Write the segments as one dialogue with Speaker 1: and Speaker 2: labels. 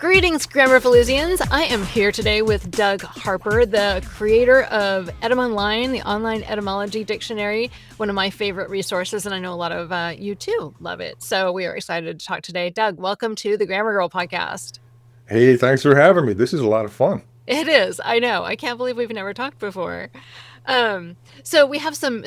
Speaker 1: Greetings, Grammarpaloozians. I am here today with Doug Harper, the creator of Etymonline, the online etymology dictionary, one of my favorite resources, and I know a lot of you too love it. So we are excited to talk today. Doug, welcome to the Grammar Girl podcast.
Speaker 2: Hey, thanks for having me. This is a lot of fun.
Speaker 1: It is. I know. I can't believe we've never talked before. So we have some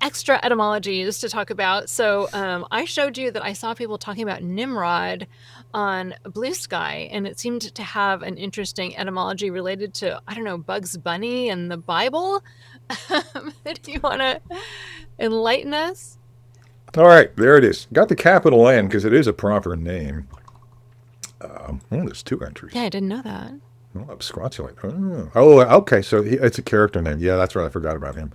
Speaker 1: extra etymologies to talk about. So I showed you that I saw people talking about Nimrod on Blue Sky, and it seemed to have an interesting etymology related to, I don't know, Bugs Bunny and the Bible. Do you want to enlighten us?
Speaker 2: All right, there it is. Got the capital N because it is a proper name. There's two entries.
Speaker 1: Yeah, I didn't know that.
Speaker 2: Oh, Absquatulate. Oh, okay. So it's a character name. Yeah, that's right. I forgot about him.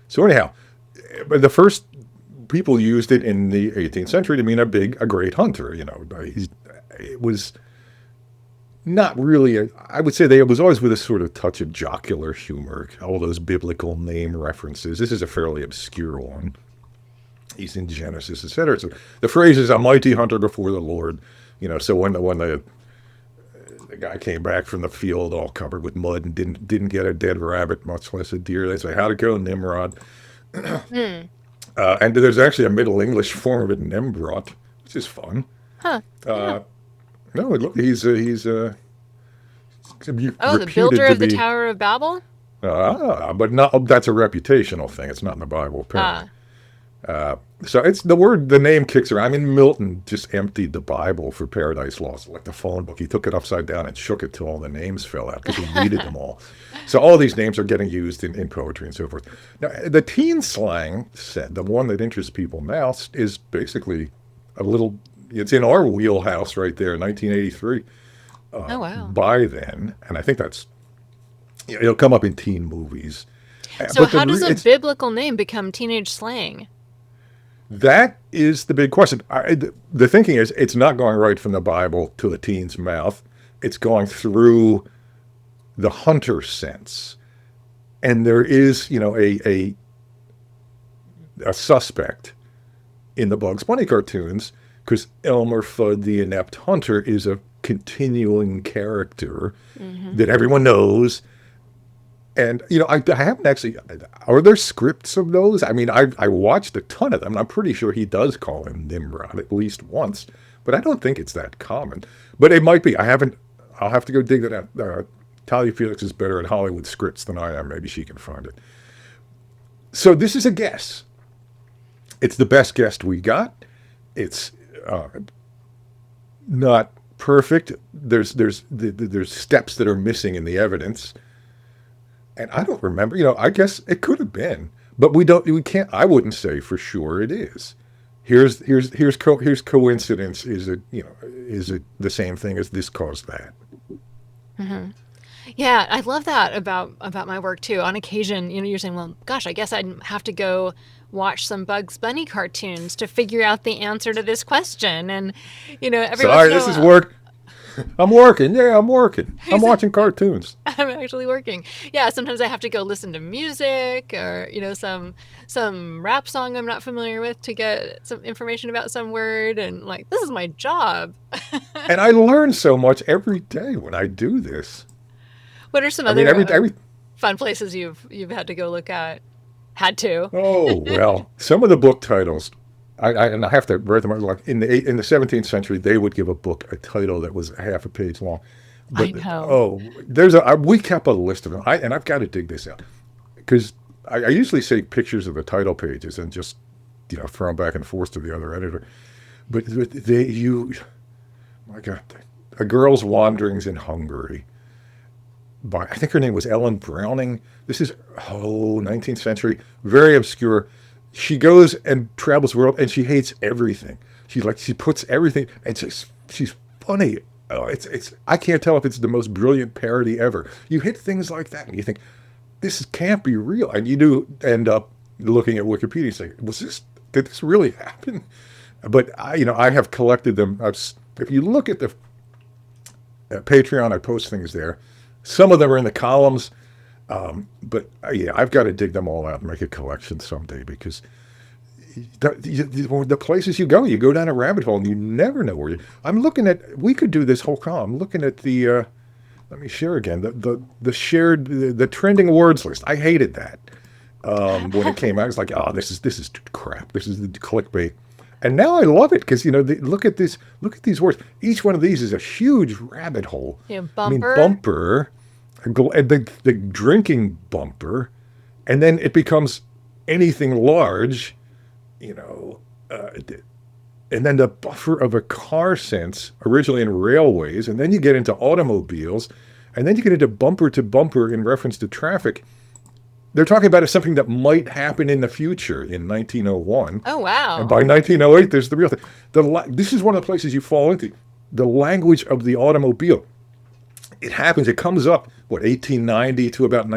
Speaker 2: So anyhow, but the first people used it in the 18th century to mean a great hunter. You know, it was not really. I would say it was always with a sort of touch of jocular humor. All those biblical name references. This is a fairly obscure one. He's in Genesis, etc. So the phrase is "a mighty hunter before the Lord." You know, so when the guy came back from the field all covered with mud and didn't get a dead rabbit, much less a deer, they say, "How'd it go, Nimrod?" And there's actually a Middle English form of it, Nimrod, which is fun.
Speaker 1: Huh.
Speaker 2: No, look, he's
Speaker 1: the builder of the Tower of Babel?
Speaker 2: But not, that's a reputational thing. It's not in the Bible, apparently. So it's the name kicks around. I mean, Milton just emptied the Bible for Paradise Lost, like the phone book. He took it upside down and shook it till all the names fell out because he needed them all. So all these names are getting used in poetry and so forth. Now, the teen slang said, the one that interests people now, is basically it's in our wheelhouse right there, 1983.
Speaker 1: Oh, wow.
Speaker 2: By then, and I think it'll come up in teen movies.
Speaker 1: So how does a biblical name become teenage slang?
Speaker 2: That is the big question. The thinking is it's not going right from the Bible to a teen's mouth. It's going through the hunter sense. And there is, a suspect in the Bugs Bunny cartoons, because Elmer Fudd the inept hunter is a continuing character that everyone knows. And, I haven't actually, are there scripts of those? I mean, I watched a ton of them, and I'm pretty sure he does call him Nimrod at least once, but I don't think it's that common. But it might be. I'll have to go dig that out. Talia Felix is better at Hollywood scripts than I am. Maybe she can find it. So this is a guess. It's the best guess we got. It's not perfect. There's steps that are missing in the evidence. And I don't remember, I guess it could have been, but we can't, I wouldn't say for sure it is. Here's coincidence. Is it the same thing as this caused that?
Speaker 1: Mm-hmm. Yeah, I love that about my work too. On occasion, you're saying, well, gosh, I guess I'd have to go watch some Bugs Bunny cartoons to figure out the answer to this question. And, every
Speaker 2: Sorry, this is work. I'm working. Yeah, I'm working. I'm watching cartoons.
Speaker 1: I'm actually working. Yeah, sometimes I have to go listen to music or, some rap song I'm not familiar with to get some information about some word. And this is my job.
Speaker 2: And I learn so much every day when I do this.
Speaker 1: What are some other fun places you've had to go look at? Had to.
Speaker 2: Oh, well, some of the book titles. I have to write them out. Like in the 17th century, they would give a book a title that was half a page long. But,
Speaker 1: I know.
Speaker 2: We kept a list of them, and I've got to dig this out because I usually say pictures of the title pages and just throw them back and forth to the other editor. But my God, A Girl's Wanderings in Hungary. I think her name was Ellen Browning. This is 19th century, very obscure. She goes and travels the world, and she hates everything. She puts everything, and she's funny. I can't tell if it's the most brilliant parody ever. You hit things like that, and you think, this can't be real. And you do end up looking at Wikipedia and saying, did this really happen? But I have collected them. If you look at the Patreon, I post things there. Some of them are in the columns. But I've got to dig them all out and make a collection someday because the places you go down a rabbit hole and you never know where you. I'm looking at. We could do this whole column. I'm looking at the. Let me share again the shared the trending words list. I hated that when it came out. I was like, oh, this is crap. This is the clickbait. And now I love it because look at this. Look at these words. Each one of these is a huge rabbit hole.
Speaker 1: Yeah, bumper.
Speaker 2: I mean, bumper, the drinking bumper, and then it becomes anything large, and then the buffer of a car sense, originally in railways, and then you get into automobiles, and then you get into bumper to bumper in reference to traffic. They're talking about it as something that might happen in the future in 1901.
Speaker 1: Oh, wow.
Speaker 2: And by 1908, there's the real thing. This is one of the places you fall into. The language of the automobile. It happens. It comes up, 1890 to by about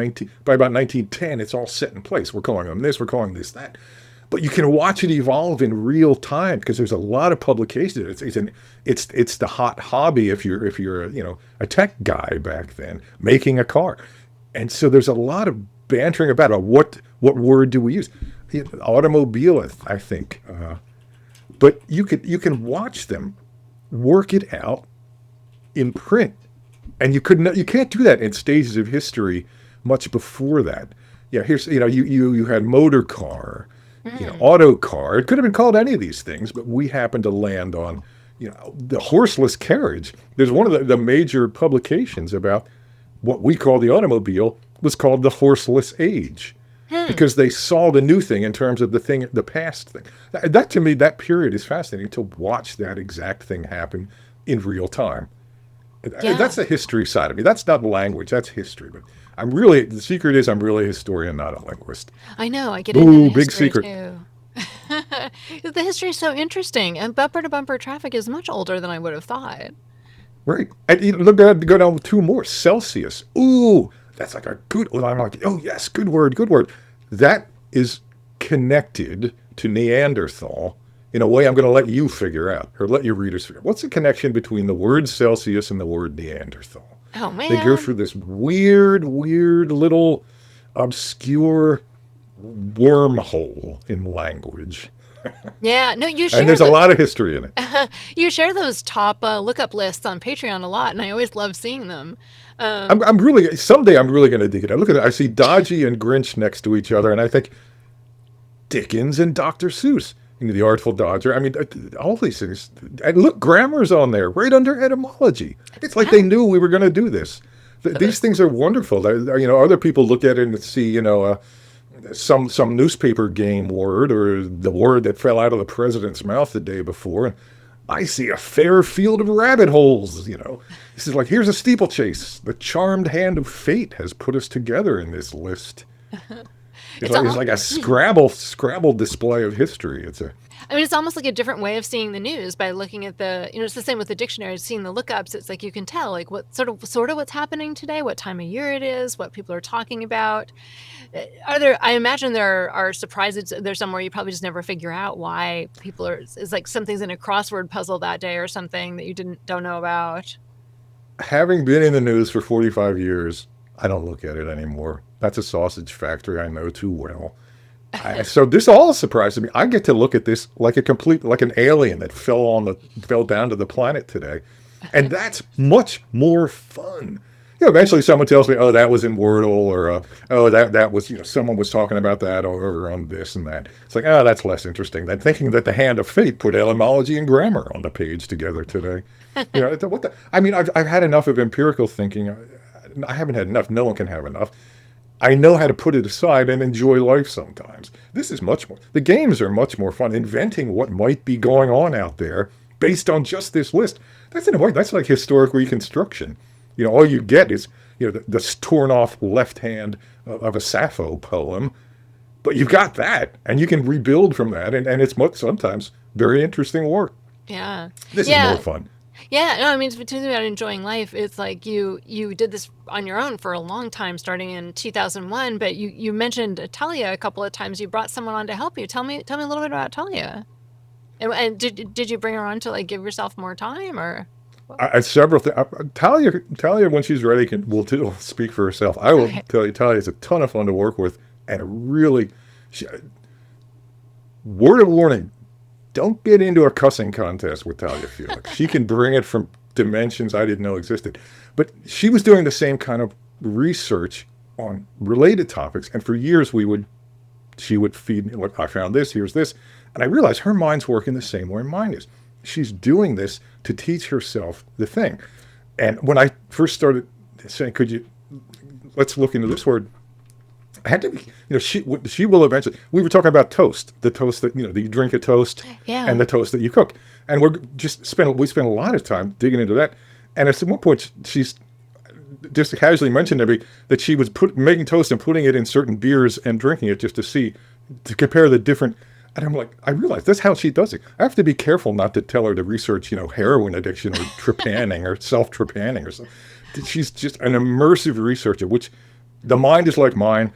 Speaker 2: 1910, it's all set in place. We're calling them this, we're calling this that. But you can watch it evolve in real time because there's a lot of publications. It's the hot hobby if you're a tech guy back then making a car, and so there's a lot of bantering about what word do we use? Automobile, I think. But you can watch them work it out in print, and you can't do that in stages of history much before that. Yeah, here's you had motor car. Auto car. It could have been called any of these things, but we happened to land on, the horseless carriage. There's one of the major publications about what we call the automobile was called the horseless age, because they saw the new thing in terms of the past thing. That to me, that period is fascinating to watch that exact thing happen in real time. Yeah. That's the history side of me. That's not language. That's history. But the secret is I'm really a historian, not a linguist.
Speaker 1: I know. I get into the
Speaker 2: big
Speaker 1: history
Speaker 2: secret.
Speaker 1: Too. The history is so interesting, and bumper-to-bumper traffic is much older than I would have thought.
Speaker 2: Right. And go down with two more. Celsius. Ooh, that's like a good. I'm like, oh yes, good word. That is connected to Neanderthal in a way I'm going to let you figure out, or let your readers figure out. What's the connection between the word Celsius and the word Neanderthal?
Speaker 1: Oh, man.
Speaker 2: They go through this weird little obscure wormhole in language.
Speaker 1: Yeah, no, you share.
Speaker 2: And there's a lot of history in it.
Speaker 1: You share those top lookup lists on Patreon a lot, and I always love seeing them.
Speaker 2: Someday I'm really going to dig it. I look at it, I see Dodgy and Grinch next to each other, and I think Dickens and Dr. Seuss. The Artful Dodger. I mean, all these things. And look, grammar's on there, right under etymology. It's like they knew we were going to do this. These things are wonderful. Other people look at it and see, some newspaper game word or the word that fell out of the president's mouth the day before. I see a fair field of rabbit holes. This is like, here's a steeplechase. The charmed hand of fate has put us together in this list. It's like a Scrabble display of history.
Speaker 1: It's almost like a different way of seeing the news by looking at it's the same with the dictionary, seeing the lookups. It's like you can tell like what sort of what's happening today, what time of year it is, what people are talking about. I imagine there are surprises. There's somewhere you probably just never figure out why people it's like something's in a crossword puzzle that day or something that you don't know about.
Speaker 2: Having been in the news for 45 years, I don't look at it anymore. That's a sausage factory I know too well. So this all surprises me. I get to look at this like an alien that fell down to the planet today. And that's much more fun. Eventually someone tells me, oh, that was in Wordle, or oh, that was, someone was talking about that or on this and that. It's like, oh, that's less interesting than thinking that the hand of fate put etymology and grammar on the page together today. I've had enough of empirical thinking. I haven't had enough. No one can have enough. I know how to put it aside and enjoy life sometimes. This is much more. The games are much more fun. Inventing what might be going on out there based on just this list. That's like historic reconstruction. All you get is the torn off left hand of a Sappho poem, but you've got that, and you can rebuild from that, and it's sometimes very interesting work.
Speaker 1: Yeah,
Speaker 2: this is more fun.
Speaker 1: Yeah, no, it's about enjoying life. It's like you did this on your own for a long time, starting in 2001. But you mentioned Talia a couple of times. You brought someone on to help you. Tell me a little bit about Talia. And did you bring her on to give yourself more time, or?
Speaker 2: Several things. Talia, when she's ready, will speak for herself. I will tell you, Talia is a ton of fun to work with, and word of warning, don't get into a cussing contest with Talia Felix. She can bring it from dimensions I didn't know existed. But she was doing the same kind of research on related topics. And for years she would feed me, look, I found this, here's this. And I realized her mind's working the same way mine is. She's doing this to teach herself the thing. And when I first started saying, let's look into this word, I had to be, she will eventually, we were talking about toast, the toast that, that you drink a toast and the toast that you cook. And we spent a lot of time digging into that. And at one point, she's just casually mentioned to me that she was making toast and putting it in certain beers and drinking it just to compare the different. And I'm like, I realize that's how she does it. I have to be careful not to tell her to research, heroin addiction or trepanning or self-trepanning or something. She's just an immersive researcher, which the mind is like mine.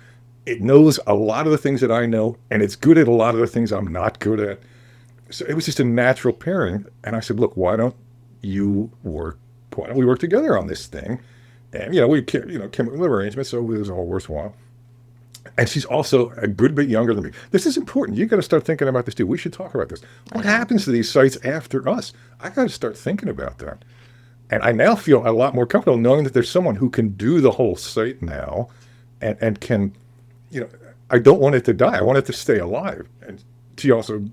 Speaker 2: It knows a lot of the things that I know, and it's good at a lot of the things I'm not good at. So it was just a natural pairing. And I said, look, why don't we work together on this thing? And, we came with an arrangement, so it was all worthwhile. And she's also a good bit younger than me. This is important. You got to start thinking about this too. We should talk about this. What happens to these sites after us? I got to start thinking about that. And I now feel a lot more comfortable knowing that there's someone who can do the whole site now and can, I don't want it to die. I want it to stay alive. And she also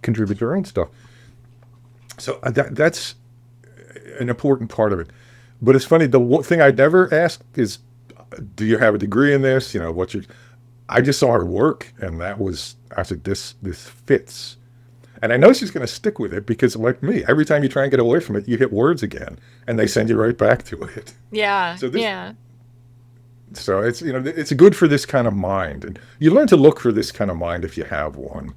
Speaker 2: contributes her own stuff. So that's an important part of it. But it's funny, the one thing I never asked is, do you have a degree in this? I just saw her work, and I said, this fits. And I know she's going to stick with it because, like me, every time you try and get away from it, you hit words again, and they send you right back to it.
Speaker 1: Yeah,
Speaker 2: So it's, it's good for this kind of mind. And you learn to look for this kind of mind if you have one.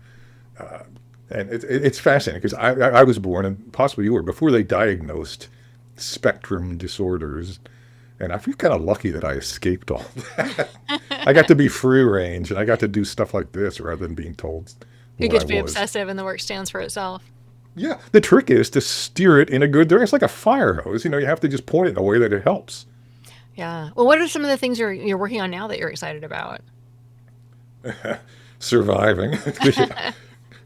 Speaker 2: And it's fascinating because I was born, and possibly you were, before they diagnosed spectrum disorders. And I feel kind of lucky that I escaped all that. I got to be free range, and I got to do stuff like this rather than being told.
Speaker 1: You get to be obsessive, and the work stands for itself.
Speaker 2: Yeah. The trick is to steer it in a good direction. It's like a fire hose. You have to just point it in a way that it helps.
Speaker 1: Yeah. Well, what are some of the things you're working on now that you're excited about?
Speaker 2: Surviving.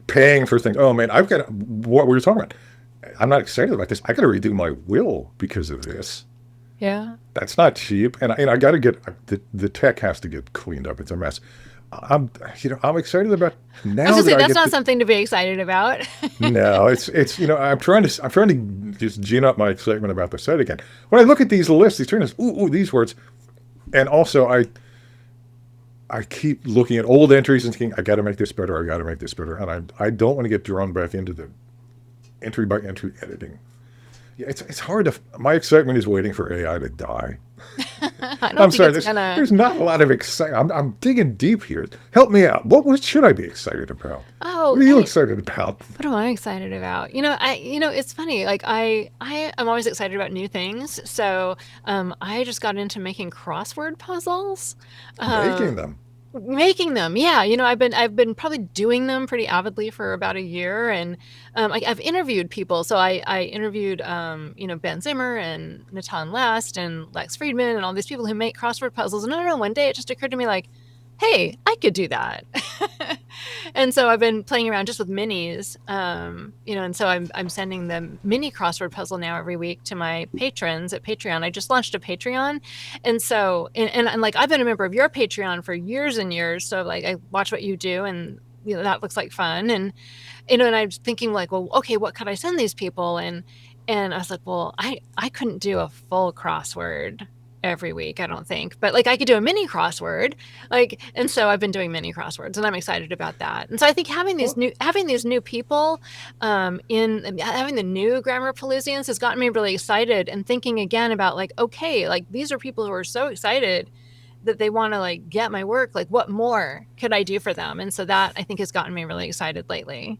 Speaker 2: Paying for things. Oh, man, what we were talking about. I'm not excited about this. I got to redo my will because of this.
Speaker 1: Yeah.
Speaker 2: That's not cheap. And I got to get, the tech has to get cleaned up. It's a mess. I'm excited about now.
Speaker 1: I was gonna say, that's not something to be excited about.
Speaker 2: No, it's I'm trying to just gin up my excitement about the site again. When I look at these lists, these trainers, these words, and also I keep looking at old entries and thinking, I got to make this better. And I don't want to get drawn back into the entry by entry editing. Yeah, it's hard my excitement is waiting for AI to die. I'm sorry, there's not a lot of excitement. I'm digging deep here. Help me out. What should I be excited about?
Speaker 1: Oh,
Speaker 2: what are you excited about?
Speaker 1: What am I excited about? It's funny. Like I am always excited about new things. So I just got into making crossword puzzles. Making them, yeah. I've been probably doing them pretty avidly for about a year, and I've interviewed people. So I interviewed Ben Zimmer and Natan Last and Lex Friedman and all these people who make crossword puzzles. And I don't know, one day it just occurred to me like, hey, I could do that. And so I've been playing around just with minis, and so I'm sending the mini crossword puzzle now every week to my patrons at Patreon. I just launched a Patreon. And so, and like, I've been a member of your Patreon for years and years. So like, I watch what you do, and that looks like fun. And, and I was thinking like, well, okay, what could I send these people? And I was like, well, I couldn't do a full crossword every week, I don't think, but like I could do a mini crossword, and so I've been doing mini crosswords, and I'm excited about that. And so I think having these new people, in having the new Grammarpaloozians has gotten me really excited and thinking again about like, okay, like these are people who are so excited that they want to like get my work. Like, what more could I do for them? And so that I think has gotten me really excited lately.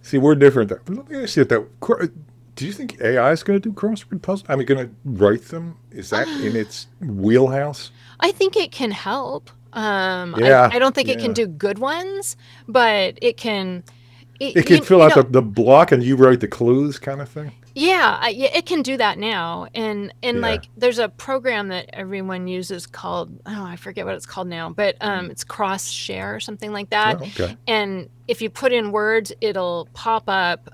Speaker 2: See, we're different. Let me ask you that. Do you think AI is going to do crossword puzzles? I mean, going to write them? Is that in its wheelhouse?
Speaker 1: I think it can help. I don't think it can do good ones, but it can.
Speaker 2: It can fill out the block and you write the clues kind of thing?
Speaker 1: Yeah, it can do that now, and
Speaker 2: Yeah.
Speaker 1: like there's a program that everyone uses called, oh, I forget what it's called now, but it's Cross Share or something like that.
Speaker 2: Oh, okay.
Speaker 1: And if you put in words, it'll pop up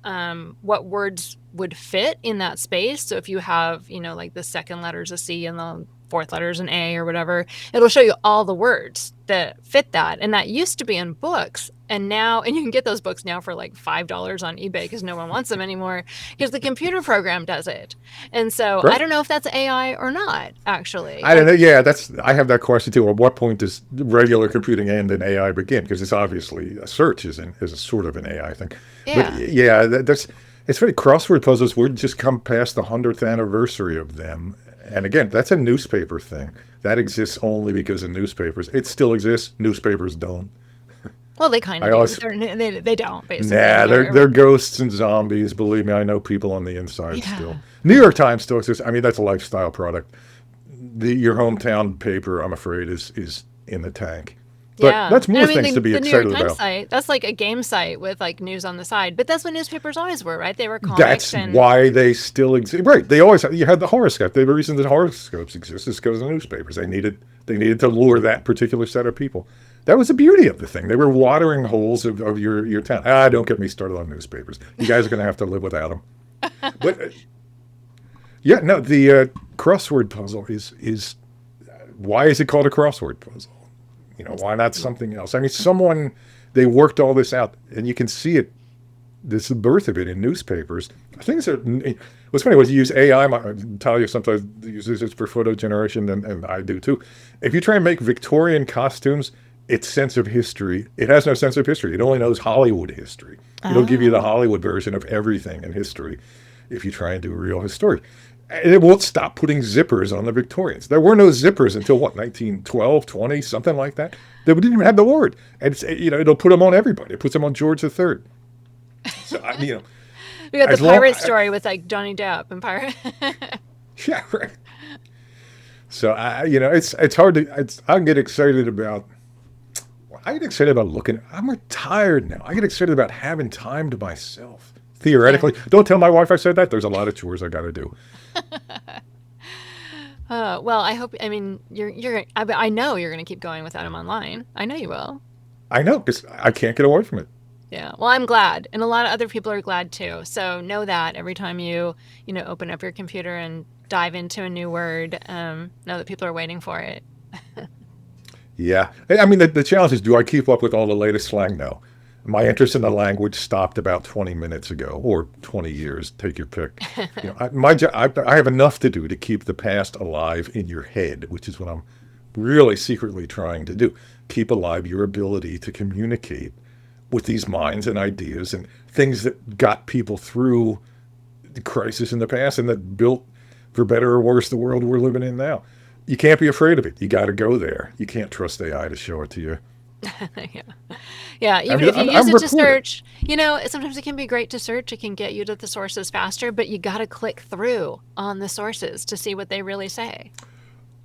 Speaker 1: what words would fit in that space. So if you have, like the second letter's a C and the fourth letter's an A or whatever, it'll show you all the words that fit that. And that used to be in books. And you can get those books now for like $5 on eBay because no one wants them anymore because the computer program does it. And so I
Speaker 2: Right.
Speaker 1: don't know if that's AI or not, actually.
Speaker 2: I don't know. Yeah, I have that question too. At what point does regular computing end and AI begin? Because it's obviously a search is a sort of an AI thing. But
Speaker 1: Yeah.
Speaker 2: yeah, it's funny. Crossword puzzles. We're just come past the 100th anniversary of them, and again, that's a newspaper thing that exists only because of newspapers. It still exists. Newspapers don't.
Speaker 1: Well, they kind
Speaker 2: I
Speaker 1: of do.
Speaker 2: always
Speaker 1: They don't, basically.
Speaker 2: Nah, they're ghosts and zombies. Believe me, I know people on the inside still.
Speaker 1: Yeah.
Speaker 2: New York Times still exists. I mean, that's a lifestyle product. Your hometown paper, I'm afraid, is in the tank. But
Speaker 1: Yeah.
Speaker 2: that's
Speaker 1: And
Speaker 2: more
Speaker 1: I mean,
Speaker 2: things to be
Speaker 1: the New York
Speaker 2: excited
Speaker 1: Times
Speaker 2: about.
Speaker 1: site, that's like a game site with like news on the side. But that's what newspapers always were, right? They were comics
Speaker 2: That's
Speaker 1: and
Speaker 2: why they still exist. Right? They always you had the horoscope. The reason that horoscopes exist is because of the newspapers. They needed to lure that particular set of people. That was the beauty of the thing. They were watering holes of your town. Don't get me started on newspapers. You guys are going to have to live without them. But yeah, no, the crossword puzzle is why is it called a crossword puzzle? Why not something else? I mean, they worked all this out, and you can see it. This is the birth of it in newspapers. Things are. What's funny was you use AI. Talia sometimes uses it for photo generation, and I do too. If you try and make Victorian costumes, its sense of history, it has no sense of history. It only knows Hollywood history. It'll give you the Hollywood version of everything in history if you try and do real history. And it won't stop putting zippers on the Victorians. There were no zippers until what, 1912, 20, something like that. They didn't even have the word. And it'll put them on everybody. It puts them on George III. So,
Speaker 1: we got the
Speaker 2: as long,
Speaker 1: pirate story with like Johnny Depp and pirate.
Speaker 2: yeah, right. So it's hard to. I get excited about. I get excited about looking. I'm retired now. I get excited about having time to myself. Theoretically,
Speaker 1: Yeah.
Speaker 2: don't tell my wife I said that. There's a lot of chores I got to do.
Speaker 1: Well, I hope. I mean, I know you're going to keep going with Etymonline. I know you will.
Speaker 2: I know because I can't get away from it.
Speaker 1: Yeah. Well, I'm glad, and a lot of other people are glad too. So know that every time you open up your computer and dive into a new word, know that people are waiting for it.
Speaker 2: Yeah, I mean the challenge is: do I keep up with all the latest slang? No. My interest in the language stopped about 20 minutes ago, or 20 years. Take your pick. I have enough to do to keep the past alive in your head, which is what I'm really secretly trying to do. Keep alive your ability to communicate with these minds and ideas and things that got people through the crisis in the past and that built, for better or worse, the world we're living in now. You can't be afraid of it. You got to go there. You can't trust AI to show it to you.
Speaker 1: Yeah. Yeah, even if you use it to search, sometimes it can be great to search. It can get you to the sources faster, but you got to click through on the sources to see what they really say.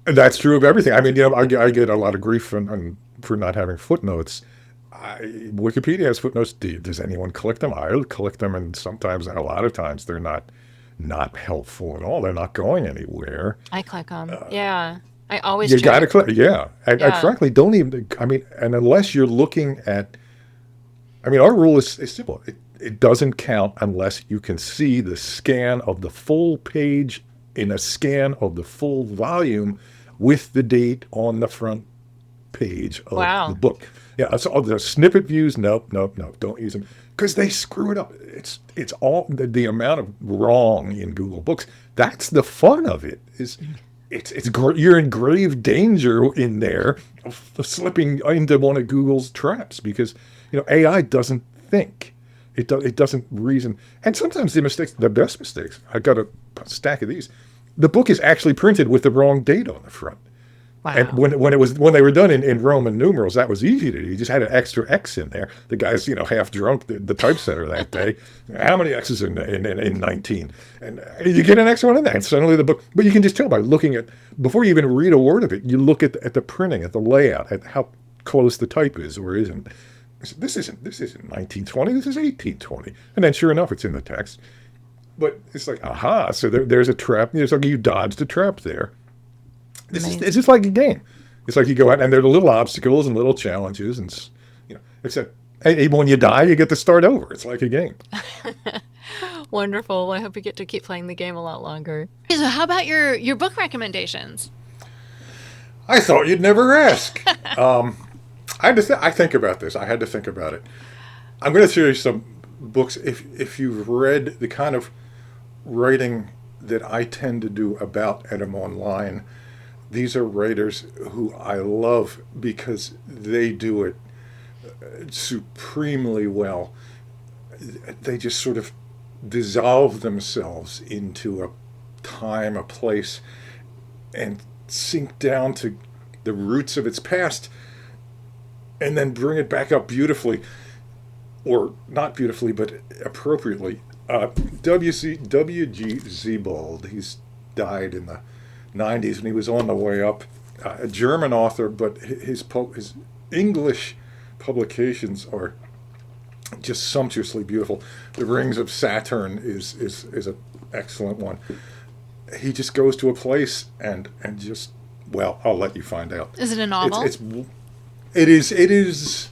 Speaker 2: And that's true of everything. I mean, I get a lot of grief for not having footnotes. Wikipedia has footnotes. Does anyone click them? I'll click them, and sometimes, a lot of times, they're not helpful at all. They're not going anywhere.
Speaker 1: I click them. Yeah. I always
Speaker 2: You
Speaker 1: check.
Speaker 2: got to click. Yeah. I
Speaker 1: Yeah.
Speaker 2: frankly don't even, I mean, and unless you're looking at, I mean, our rule is simple. It doesn't count unless you can see the scan of the full page in a scan of the full volume with the date on the front page of
Speaker 1: Wow.
Speaker 2: the book. Yeah, so the snippet views, nope, don't use them because they screw it up. It's all the amount of wrong in Google Books. That's the fun of it. You're in grave danger in there of slipping into one of Google's traps because AI doesn't think. It doesn't reason, and sometimes the best mistakes. I got a stack of these. The book is actually printed with the wrong date on the front.
Speaker 1: Wow.
Speaker 2: And when they were done in Roman numerals, that was easy to do. You just had an extra X in there. The guy's half drunk, the typesetter that day. How many X's in 19? And you get an extra one in there, and suddenly the book. But you can just tell by looking at, before you even read a word of it, you look at the printing, at the layout, at how close the type is or isn't. This isn't 1920. This is 1820. And then sure enough, it's in the text. But it's like, aha, so there's a trap. It's like you dodged a trap there. It's just like a game. It's like you go out and there are little obstacles and little challenges, and except even when you die, you get to start over. It's like a game.
Speaker 1: Wonderful. I hope you get to keep playing the game a lot longer. So how about your book recommendations?
Speaker 2: I thought you'd never ask. I think about this. I had to think about it. I'm going to show you some books. If you've read the kind of writing that I tend to do about Etymonline, these are writers who I love because they do it supremely well. They just sort of dissolve themselves into a time, a place, and sink down to the roots of its past and then bring it back up beautifully, or not beautifully, but appropriately. W.G. Sebald, he's died in the 90s and he was on the way up. A German author, but his English publications are just sumptuously beautiful. The Rings of Saturn is an excellent one. He just goes to a place and just, well, I'll let you find out.
Speaker 1: Is it a novel?
Speaker 2: It is.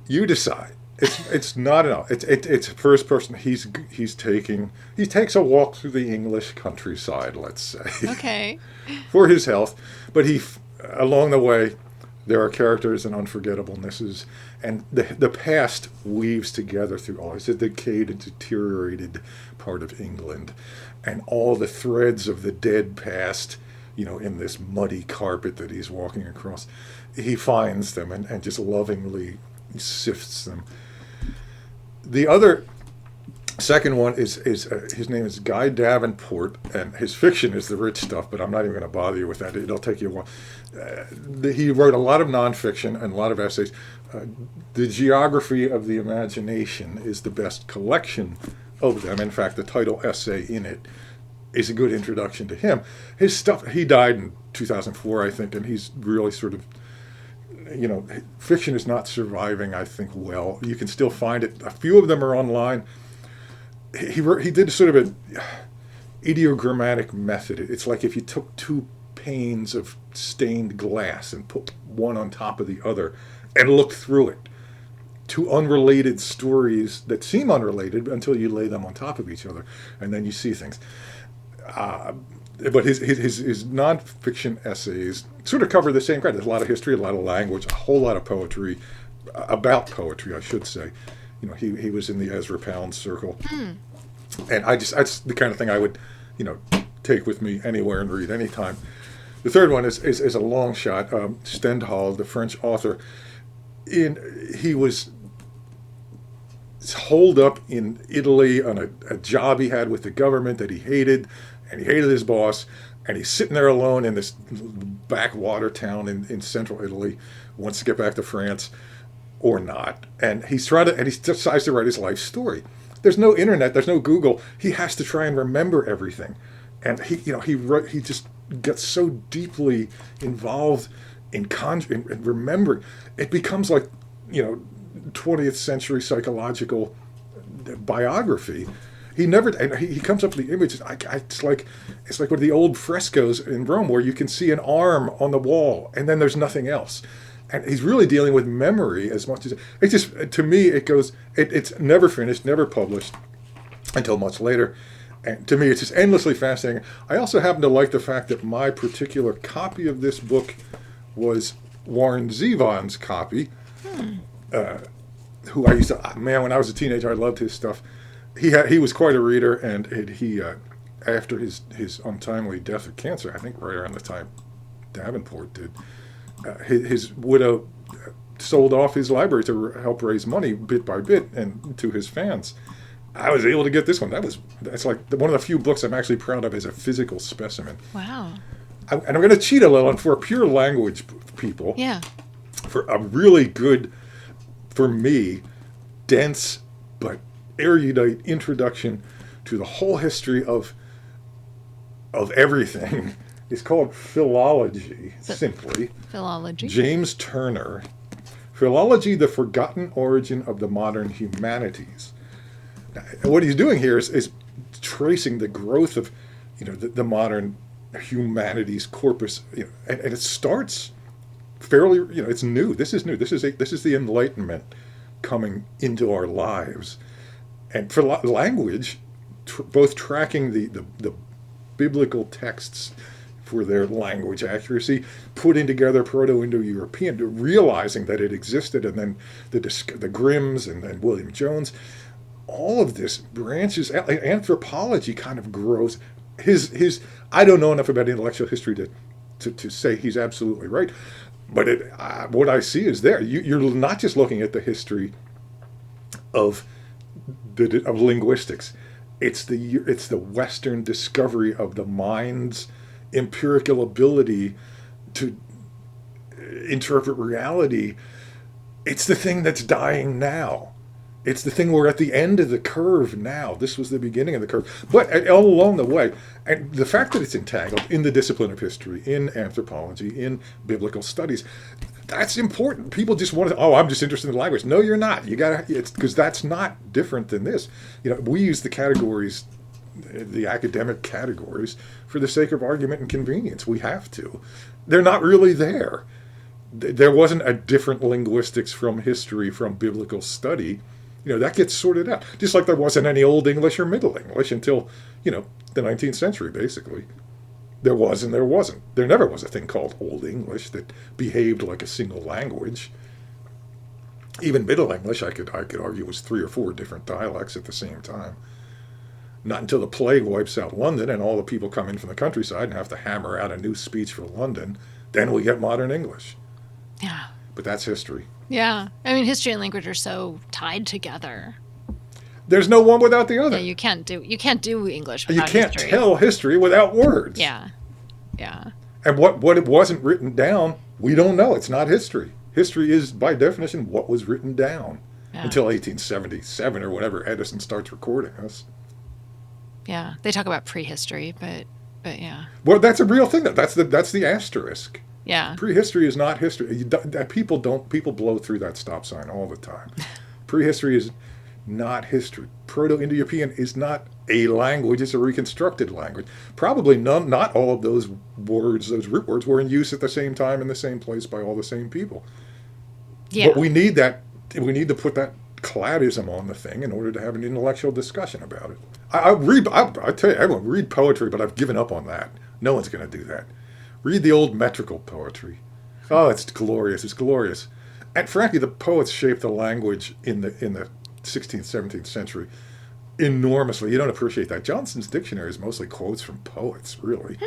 Speaker 2: You decide. It's not enough. It's first person. He takes a walk through the English countryside, let's say.
Speaker 1: Okay.
Speaker 2: For his health, but along the way, there are characters and unforgettablenesses, and the past weaves together through all. It's a decayed and deteriorated part of England, and all the threads of the dead past, in this muddy carpet that he's walking across, he finds them and just lovingly sifts them. The other second one is his name is Guy Davenport, and his fiction is the rich stuff, but I'm not even going to bother you with that. It'll take you a while. He wrote a lot of nonfiction and a lot of essays. The Geography of the Imagination is the best collection of them. In fact, the title essay in it is a good introduction to him. His stuff, he died in 2004, I think, and he's really sort of, fiction is not surviving, I think, well. You can still find it. A few of them are online. He did sort of an ideogrammatic method. It's like if you took two panes of stained glass and put one on top of the other and looked through it. Two unrelated stories that seem unrelated until you lay them on top of each other, and then you see things. But his nonfiction essays sort of cover the same ground. There's a lot of history, a lot of language, a whole lot of poetry, about poetry, I should say. He was in the Ezra Pound circle. And that's the kind of thing I would, take with me anywhere and read anytime. The third one is a long shot. Stendhal, the French author, he was holed up in Italy on a job he had with the government that he hated, and he hated his boss, and he's sitting there alone in this backwater town in central Italy, wants to get back to France, or not, and he decides to write his life story. There's no internet, there's no Google. He has to try and remember everything, and he just gets so deeply involved in remembering. It becomes like 20th century psychological biography. He comes up with the images. It's like one of the old frescoes in Rome where you can see an arm on the wall and then there's nothing else. And he's really dealing with memory as much as it's just, to me, it's never finished, never published until much later. And to me, it's just endlessly fascinating. I also happen to like the fact that my particular copy of this book was Warren Zevon's copy, who I used to, when I was a teenager, I loved his stuff. He was quite a reader, and he after his untimely death of cancer, I think right around the time Davenport did, his widow sold off his library to help raise money bit by bit and to his fans. I was able to get this one. That's like one of the few books I'm actually proud of as a physical specimen.
Speaker 1: Wow.
Speaker 2: And I'm going to cheat a little, and for pure language people,
Speaker 1: yeah,
Speaker 2: for a really good, for me, dense but erudite introduction to the whole history of everything. It's called Philology, simply.
Speaker 1: Philology.
Speaker 2: James Turner. Philology, the Forgotten Origin of the Modern Humanities. what he's doing here is tracing the growth of, the modern humanities corpus, and it starts fairly, it's new. This is new. This is the Enlightenment coming into our lives, and for language, both tracking the biblical texts for their language accuracy, putting together Proto-Indo-European, realizing that it existed, and then the Grimms and then William Jones. All of this branches. Anthropology kind of grows. His I don't know enough about intellectual history to say he's absolutely right, but what I see is there. You're not just looking at the history of linguistics. It's the Western discovery of the mind's empirical ability to interpret reality. It's the thing that's dying now. It's the thing we're at the end of the curve now. This was the beginning of the curve. But all along the way, and the fact that it's entangled in the discipline of history, in anthropology, in biblical studies, that's important. People just want to, I'm just interested in the language. No, you're not. It's because that's not different than this. We use the categories, the academic categories, for the sake of argument and convenience. We have to. They're not really there. There wasn't a different linguistics from history, from biblical study. That gets sorted out. Just like there wasn't any Old English or Middle English until, the 19th century, basically. There was and there wasn't. There never was a thing called Old English that behaved like a single language. Even Middle English, I could argue, was 3 or 4 different dialects at the same time. Not until the plague wipes out London and all the people come in from the countryside and have to hammer out a new speech for London, then we get modern English.
Speaker 1: Yeah.
Speaker 2: But that's history.
Speaker 1: Yeah. I mean, history and language are so tied together.
Speaker 2: There's no one without the other.
Speaker 1: Yeah, you can't do English
Speaker 2: you
Speaker 1: without
Speaker 2: can't
Speaker 1: history.
Speaker 2: tell history without words.
Speaker 1: Yeah. Yeah.
Speaker 2: And what it wasn't written down, we don't know. It's not history. History is, by definition, what was written down until 1877 or whenever Edison starts recording us.
Speaker 1: Yeah. They talk about prehistory, but yeah.
Speaker 2: Well, that's a real thing. That's the asterisk.
Speaker 1: Yeah.
Speaker 2: Prehistory is not history. People blow through that stop sign all the time. Prehistory is not history. Proto-Indo-European is not a language. It's a reconstructed language. Probably not all of those words, those root words, were in use at the same time in the same place by all the same people. Yeah. But we need that. We need to put that claddism on the thing in order to have an intellectual discussion about it. I tell you, everyone read poetry, but I've given up on that. No one's going to do that. Read the old metrical poetry. Oh, it's glorious. It's glorious. And frankly, the poets shaped the language in the 16th, 17th century enormously. You don't appreciate that. Johnson's dictionary is mostly quotes from poets, really.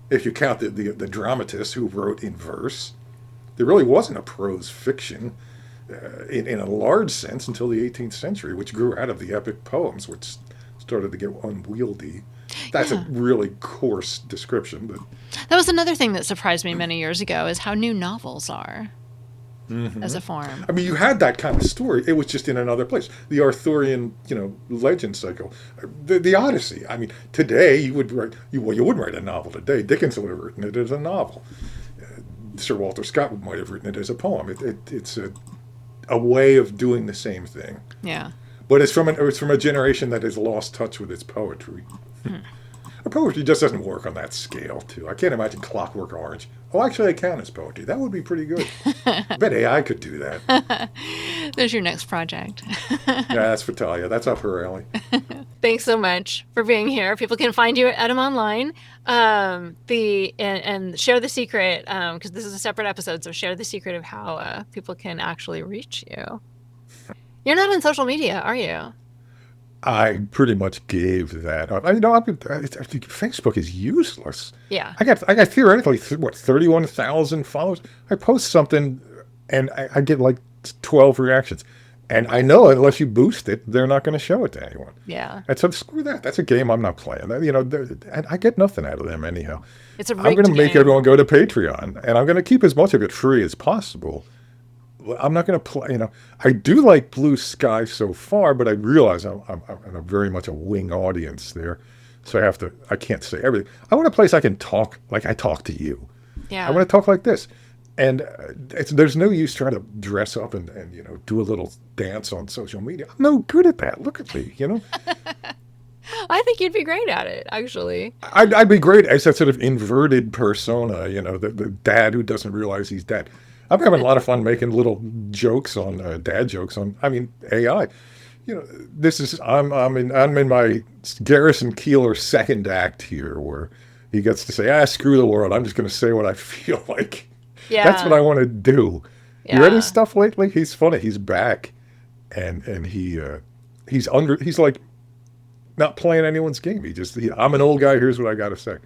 Speaker 2: If you count the dramatists who wrote in verse, there really wasn't a prose fiction in a large sense until the 18th century, which grew out of the epic poems, which started to get unwieldy. That's a really coarse description, but
Speaker 1: that was another thing that surprised me many years ago is how new novels are as a form.
Speaker 2: I mean, you had that kind of story. It was just in another place. The Arthurian, legend cycle, the Odyssey. I mean, today you wouldn't write a novel today. Dickens would have written it as a novel. Sir Walter Scott might have written it as a poem. It's a way of doing the same thing.
Speaker 1: Yeah.
Speaker 2: But it's from a generation that has lost touch with its poetry. Poetry just doesn't work on that scale, too. I can't imagine Clockwork Orange. Oh, actually, I count as poetry. That would be pretty good. I bet AI could do that.
Speaker 1: There's your next project.
Speaker 2: Yeah, that's for Talia. That's up her alley.
Speaker 1: Thanks so much for being here. People can find you at Etymonline. And share the secret, because this is a separate episode, so share the secret of how people can actually reach you. You're not on social media, are you?
Speaker 2: I pretty much gave that up. Facebook is useless.
Speaker 1: Yeah.
Speaker 2: I got theoretically 31,000 followers. I post something, and I get like 12 reactions, and I know unless you boost it, they're not going to show it to anyone.
Speaker 1: Yeah.
Speaker 2: And so screw that. That's a game I'm not playing. And I get nothing out of them anyhow.
Speaker 1: It's a rigged
Speaker 2: I'm going to make
Speaker 1: game.
Speaker 2: everyone go to Patreon, and I'm going to keep as much of it free as possible. I'm not going to play, I do like Blue Sky so far, but I realize I'm very much a wing audience there. So I can't say everything. I want a place I can talk like I talk to you.
Speaker 1: Yeah.
Speaker 2: I want to talk like this. And there's no use trying to dress up and do a little dance on social media. I'm no good at that. Look at me.
Speaker 1: I think you'd be great at it, actually.
Speaker 2: I'd be great as that sort of inverted persona, the dad who doesn't realize he's dad. I'm having a lot of fun making little jokes on dad jokes on, AI. I'm in my Garrison Keillor second act here, where he gets to say, screw the world. I'm just going to say what I feel like.
Speaker 1: Yeah.
Speaker 2: That's what I want to do.
Speaker 1: Yeah.
Speaker 2: You read his stuff lately? He's funny. He's back, and he's like not playing anyone's game. I'm an old guy. Here's what I got to say.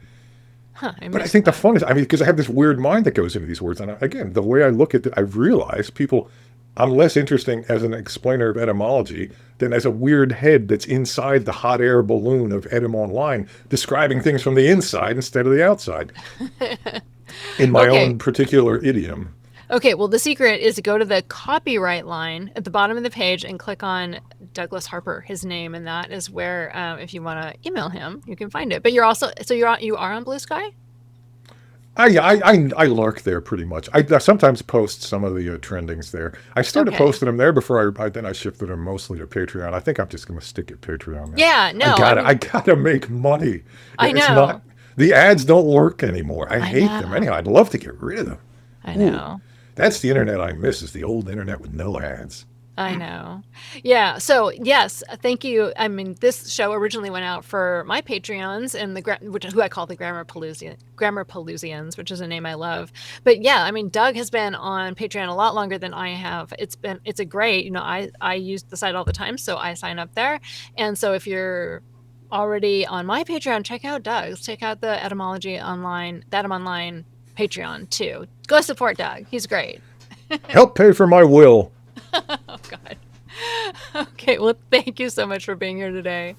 Speaker 2: But I think the fun is, because I have this weird mind that goes into these words, and again, the way I look at it, I've realized I'm less interesting as an explainer of etymology than as a weird head that's inside the hot air balloon of Etymonline, describing things from the inside instead of the outside. In my own particular idiom.
Speaker 1: Okay, well, the secret is to go to the copyright line at the bottom of the page and click on Douglas Harper, his name, and that is where, if you want to email him, you can find it. But you are on Blue Sky?
Speaker 2: I lurk there pretty much. I sometimes post some of the trendings there. I started posting them there before then I shifted them mostly to Patreon. I think I'm just going to stick at Patreon now.
Speaker 1: Yeah, no.
Speaker 2: I gotta make money.
Speaker 1: I know.
Speaker 2: The ads don't work anymore. I hate them. Anyhow, I'd love to get rid of them.
Speaker 1: I know.
Speaker 2: That's the internet I miss, is the old internet with no ads.
Speaker 1: I know. Yeah. So yes, thank you. This show originally went out for my Patreons and who I call the Grammarpaloozians, which is a name I love. But yeah, Doug has been on Patreon a lot longer than I have. It's a great, I use the site all the time, so I sign up there. And so if you're already on my Patreon, check out Doug's. Check out the Etymonline Patreon too. Go support Doug. He's great.
Speaker 2: Help pay for my will.
Speaker 1: Oh, God. Okay, well, thank you so much for being here today.